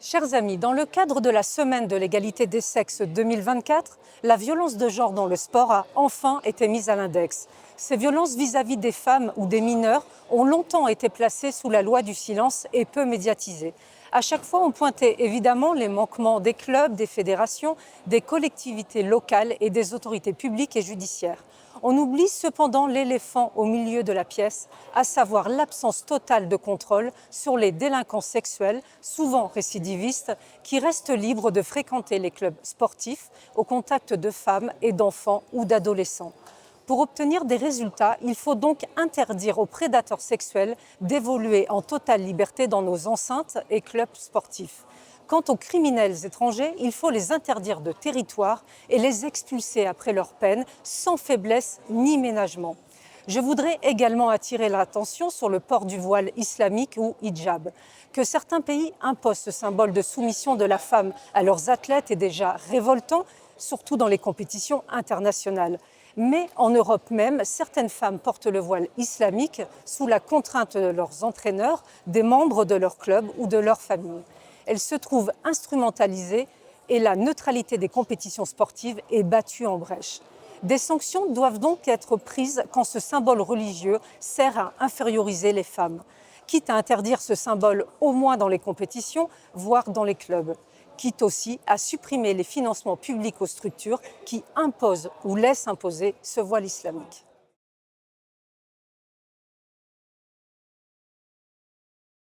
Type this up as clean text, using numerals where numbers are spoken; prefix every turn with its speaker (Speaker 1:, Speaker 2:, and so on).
Speaker 1: Chers amis, dans le cadre de la Semaine de l'égalité des sexes 2024, la violence de genre dans le sport a enfin été mise à l'index. Ces violences vis-à-vis des femmes ou des mineurs ont longtemps été placées sous la loi du silence et peu médiatisées. À chaque fois, on pointait évidemment les manquements des clubs, des fédérations, des collectivités locales et des autorités publiques et judiciaires. On oublie cependant l'éléphant au milieu de la pièce, à savoir l'absence totale de contrôle sur les délinquants sexuels, souvent récidivistes, qui restent libres de fréquenter les clubs sportifs au contact de femmes et d'enfants ou d'adolescents. Pour obtenir des résultats, il faut donc interdire aux prédateurs sexuels d'évoluer en totale liberté dans nos enceintes et clubs sportifs. Quant aux criminels étrangers, il faut les interdire de territoire et les expulser après leur peine, sans faiblesse ni ménagement. Je voudrais également attirer l'attention sur le port du voile islamique ou hijab. Que certains pays imposent ce symbole de soumission de la femme à leurs athlètes est déjà révoltant, surtout dans les compétitions internationales. Mais en Europe même, certaines femmes portent le voile islamique sous la contrainte de leurs entraîneurs, des membres de leur club ou de leur famille. Elles se trouvent instrumentalisées et la neutralité des compétitions sportives est battue en brèche. Des sanctions doivent donc être prises quand ce symbole religieux sert à inférioriser les femmes, quitte à interdire ce symbole au moins dans les compétitions, voire dans les clubs, quitte aussi à supprimer les financements publics aux structures qui imposent ou laissent imposer ce voile islamique.